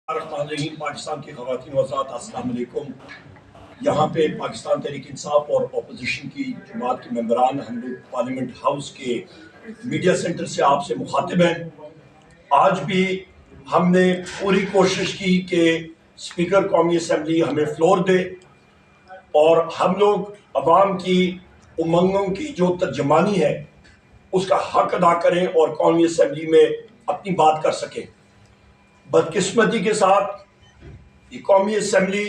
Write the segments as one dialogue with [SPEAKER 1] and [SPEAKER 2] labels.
[SPEAKER 1] پاکستان کی خواتین و حضرات السلام علیکم۔ یہاں پہ پاکستان تحریک انصاف اور اپوزیشن کی جماعت کے ممبران ہم لوگ پارلیمنٹ ہاؤس کے میڈیا سینٹر سے آپ سے مخاطب ہیں۔ آج بھی ہم نے پوری کوشش کی کہ اسپیکر قومی اسمبلی ہمیں فلور دے اور ہم لوگ عوام کی امنگوں کی جو ترجمانی ہے اس کا حق ادا کریں اور قومی اسمبلی میں اپنی بات کر سکیں۔ بدقسمتی کے ساتھ یہ قومی اسمبلی،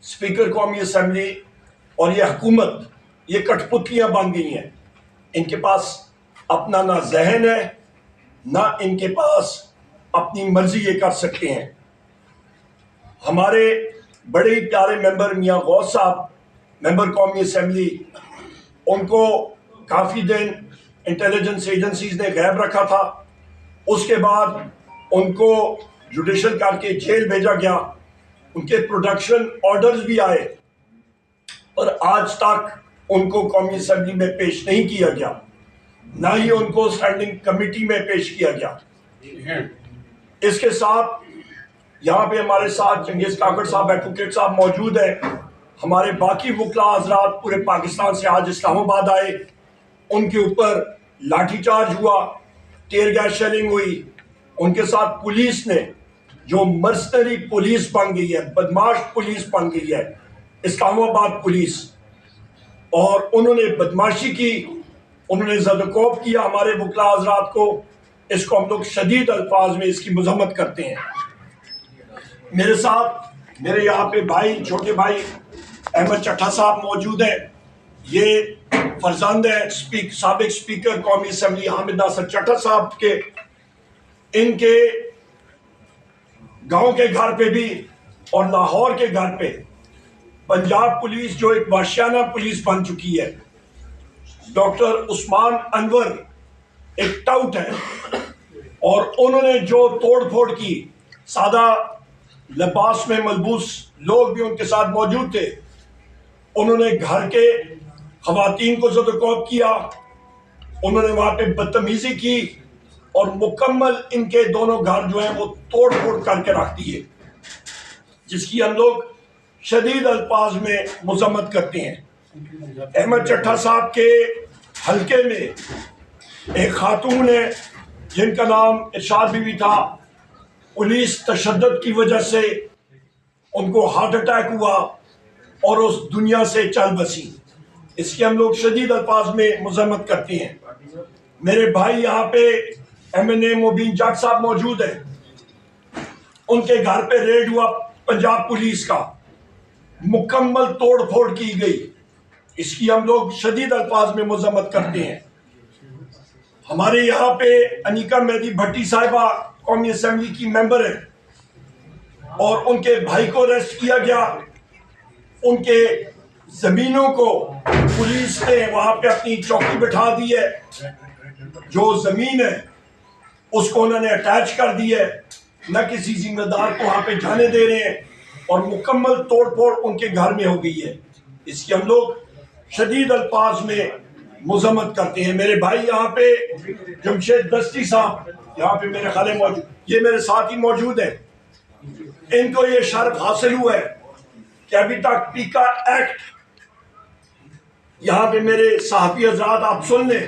[SPEAKER 1] اسپیکر قومی اسمبلی اور یہ حکومت یہ کٹ پتلیاں بن گئی ہیں۔ ان کے پاس اپنا نہ ذہن ہے نہ ان کے پاس اپنی مرضی یہ کر سکتے ہیں۔ ہمارے بڑے ہی پیارے ممبر میاں غوث صاحب ممبر قومی اسمبلی، ان کو کافی دن انٹیلیجنس ایجنسیز نے غائب رکھا تھا۔ اس کے بعد ان کو جوڈیشل کر کے جیل بھیجا گیا، ان کے پروڈکشن آرڈرز بھی آئے پر آج تک ان کو قومی اسمبلی میں پیش نہیں کیا گیا، نہ ہی ان کو اسٹینڈنگ کمیٹی میں پیش کیا گیا۔ اس کے ساتھ یہاں پہ ہمارے ساتھ چنگیز کاکڑ صاحب ایڈوکیٹ صاحب موجود ہیں۔ ہمارے باقی وکلاء حضرات پورے پاکستان سے آج اسلام آباد آئے، ان کے اوپر لاٹھی چارج ہوا، ٹیئر گیس شیلنگ ہوئی۔ ان کے ساتھ پولیس نے جو مرسنری پولیس بن گئی ہے، بدماش پولیس بن گئی ہے اسلام آباد پولیس، اور انہوں نے بدماشی کی، انہوں نے زدوکوب کیا ہمارے وکلاء حضرات کو۔ اس کو ہم لوگ شدید الفاظ میں اس کی مذمت کرتے ہیں۔ میرے ساتھ میرے یہاں پہ بھائی، چھوٹے بھائی احمد چٹھا صاحب موجود ہیں۔ یہ فرزند ہے سابق اسپیکر قومی اسمبلی حامد ناصر چٹھا صاحب کے۔ ان کے گاؤں کے گھر پہ بھی اور لاہور کے گھر پہ پنجاب پولیس جو ایک وحشیانہ پولیس بن چکی ہے، ڈاکٹر عثمان انور ایک ٹاؤٹ ہے اور انہوں نے جو توڑ پھوڑ کی، سادہ لباس میں ملبوس لوگ بھی ان کے ساتھ موجود تھے، انہوں نے گھر کے خواتین کو زدوکوب کیا، انہوں نے وہاں پہ بدتمیزی کی اور مکمل ان کے دونوں گھر جو ہیں وہ توڑ پھوڑ کر کے رکھ دیے، جس کی ہم لوگ شدید الفاظ میں مذمت کرتے ہیں۔ احمد چٹھا صاحب کے حلقے میں ایک خاتون ہے جن کا نام ارشاد بی بی تھا، پولیس تشدد کی وجہ سے ان کو ہارٹ اٹیک ہوا اور اس دنیا سے چل بسی۔ اس کی ہم لوگ شدید الفاظ میں مذمت کرتے ہیں۔ میرے بھائی یہاں پہ ایم این اے مبین جٹ صاحب موجود ہیں، ان کے گھر پہ ریڈ ہوا پنجاب پولیس کا، مکمل توڑ پھوڑ کی گئی، اس کی ہم لوگ شدید الفاظ میں مذمت کرتے ہیں۔ ہمارے یہاں پہ انیکا مہدی بھٹی صاحبہ قومی اسمبلی کی ممبر ہیں اور ان کے بھائی کو اریسٹ کیا گیا، ان کے زمینوں کو پولیس نے وہاں پہ اپنی چوکی بٹھا دی ہے، جو زمین ہے اس کو انہوں نے اٹیچ کر دی ہے، نہ کسی ذمہ دار کو وہاں پہ جانے دے رہے ہیں اور مکمل توڑ پھوڑ ان کے گھر میں ہو گئی ہے۔ اس کی ہم لوگ شدید الفاظ میں مذمت کرتے ہیں۔ میرے بھائی یہاں پہ جمشید دستی صاحب یہاں پہ میرے خالے موجود، یہ میرے ساتھ ہی موجود ہیں، ان کو یہ شرف حاصل ہوا ہے کہ ابھی تک پیکا ایکٹ، یہاں پہ میرے صحافی حضرات آپ سن لیں،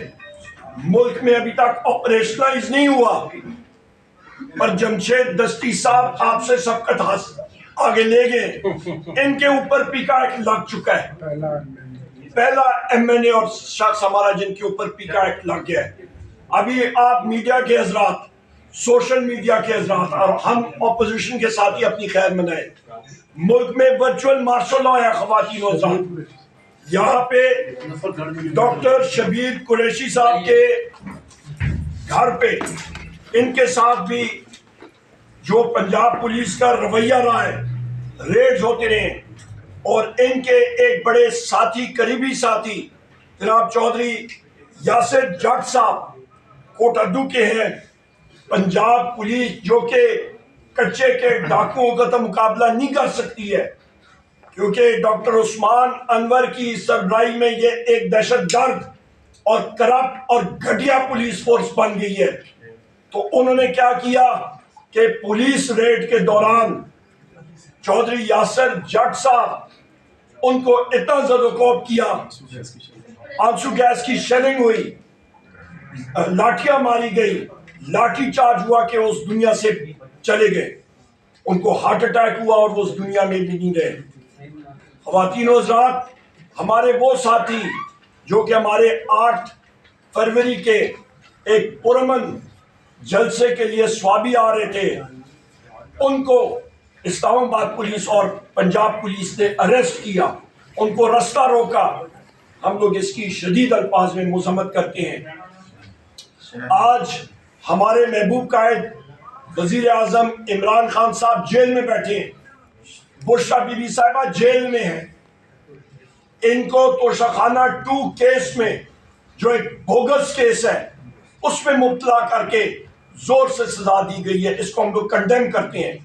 [SPEAKER 1] ملک میں ابھی تک آپریشنلائز نہیں ہوا، پر جمشید دستی صاحب آپ سے سبقت آگے لے گئے، ان کے اوپر پیکا ایکٹ لگ چکا ہے، پہلا ایم این اے اور شخص ہمارا جن کے اوپر پیکا ایکٹ لگ گیا ہے۔ ابھی آپ میڈیا کے حضرات، سوشل میڈیا کے حضرات اور ہم اپوزیشن کے ساتھ ہی اپنی خیر منائیں، ملک میں ورچوئل مارشل لا ہے خواتین و حضرات۔ یہاں پہ ڈاکٹر شبیر قریشی صاحب کے گھر پہ ان کے ساتھ بھی جو پنجاب پولیس کا رویہ رہا ہے، ریڈز ہوتے رہے، اور ان کے ایک بڑے ساتھی، قریبی ساتھی جناب چودھری یاسر جٹ صاحب کوٹ ادو کے ہیں۔ پنجاب پولیس جو کہ کچے کے ڈاکوؤں کا تو مقابلہ نہیں کر سکتی ہے، کیونکہ ڈاکٹر عثمان انور کی سربراہی میں یہ ایک دہشت گرد اور کرپٹ اور گھٹیا پولیس فورس بن گئی ہے۔ تو انہوں نے کیا کیا، کہ پولیس ریڈ کے دوران چودھری یاسر جٹ صاحب ان کو اتنا زد و کوب کیا، آنسو گیس کی شیلنگ ہوئی، لاٹھیاں ماری گئی، لاٹھی چارج ہوا کہ اس دنیا سے چلے گئے، ان کو ہارٹ اٹیک ہوا اور وہ اس دنیا میں بھی نہیں رہے۔ خواتین و حضرات، ہمارے وہ ساتھی جو کہ ہمارے 8 فروری کے ایک پرامن جلسے کے لیے سوابی آ رہے تھے، ان کو اسلام آباد پولیس اور پنجاب پولیس نے اریسٹ کیا، ان کو رستہ روکا۔ ہم لوگ اس کی شدید الفاظ میں مذمت کرتے ہیں۔ آج ہمارے محبوب قائد وزیر اعظم عمران خان صاحب جیل میں بیٹھے ہیں، بشرا بی بی صاحبہ جیل میں ہیں، ان کو توشہ خانہ 2 کیس میں جو ایک بوگس کیس ہے اس میں مبتلا کر کے زور سے سزا دی گئی ہے، اس کو ہم لوگ کنڈیم کرتے ہیں۔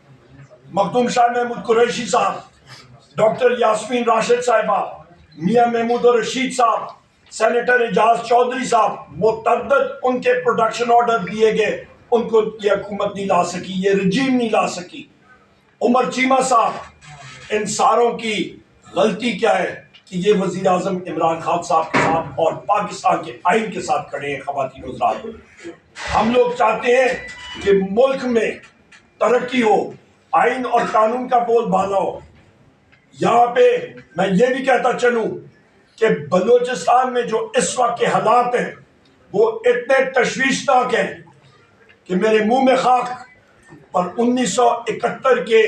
[SPEAKER 1] مخدوم شاہ محمود قریشی صاحب، ڈاکٹر یاسمین راشد صاحبہ، میاں محمود الرشید صاحب، سینیٹر اعجاز چودھری صاحب، متعدد ان کے پروڈکشن آرڈر دیے گئے، ان کو یہ حکومت نہیں لا سکی، یہ رجیم نہیں لا سکی۔ عمر چیمہ صاحب، ان ساروں کی غلطی کیا ہے کہ یہ وزیر اعظم عمران خان صاحب کے ساتھ اور پاکستان کے آئین کے ساتھ کھڑے ہیں۔ خواتین و حضرات، ہم لوگ چاہتے ہیں کہ ملک میں ترقی ہو، آئین اور قانون کا بول بالا ہو۔ یہاں پہ میں یہ بھی کہتا چلوں کہ بلوچستان میں جو اس وقت کے حالات ہیں وہ اتنے تشویشناک ہیں کہ میرے منہ میں خاک، پر 1971 کے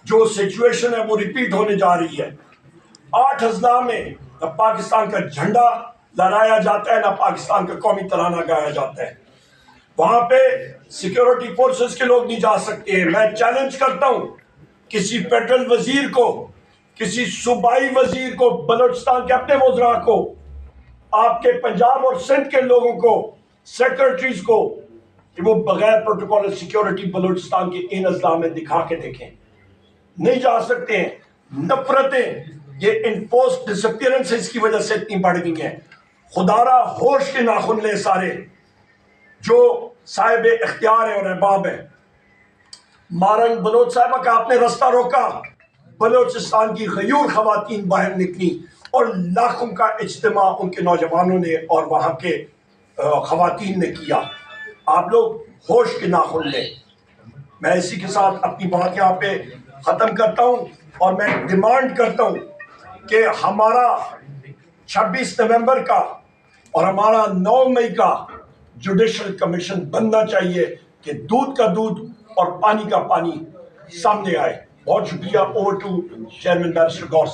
[SPEAKER 1] جو سچویشن ہے وہ ریپیٹ ہونے جا رہی ہے۔ 8 اضلاع میں نہ پاکستان کا جھنڈا لہرایا جاتا ہے، نہ پاکستان کا قومی ترانہ گایا جاتا ہے۔ وہاں پہ سیکیورٹی فورسز کے لوگ نہیں جا سکتے ہیں۔ میں چیلنج کرتا ہوں کسی فیڈرل وزیر کو، کسی صوبائی وزیر کو، بلوچستان کے اپنے وزراء کو، آپ کے پنجاب اور سندھ کے لوگوں کو، سیکرٹریز کو، کہ وہ بغیر پروٹوکول سیکیورٹی بلوچستان کے ان اضلاع میں دکھا کے دیکھیں۔ نہیں جا سکتے ہیں۔ نفرتیں، یہ انفورسڈ ڈس اپیئرنسز کی وجہ سے اتنی بڑھ گئی ہیں۔ خدا را ہوش کے ناخن لے سارے جو صاحب اختیار ہیں اور احباب ہیں۔ مارنگ بلوچ صاحبہ کا آپ نے رستہ روکا، بلوچستان کی غیور خواتین باہر نکلی اور لاکھوں کا اجتماع ان کے نوجوانوں نے اور وہاں کے خواتین نے کیا۔ آپ لوگ ہوش کے ناخن لیں۔ میں اسی کے ساتھ اپنی بات یہاں پہ ختم کرتا ہوں اور میں ڈیمانڈ کرتا ہوں کہ ہمارا 26 نومبر کا اور ہمارا 9 مئی کا جوڈیشل کمیشن بننا چاہیے کہ دودھ کا دودھ اور پانی کا پانی سامنے آئے۔ بہت شکریہ۔ اوور ٹو چیئرمین بیرسٹر گور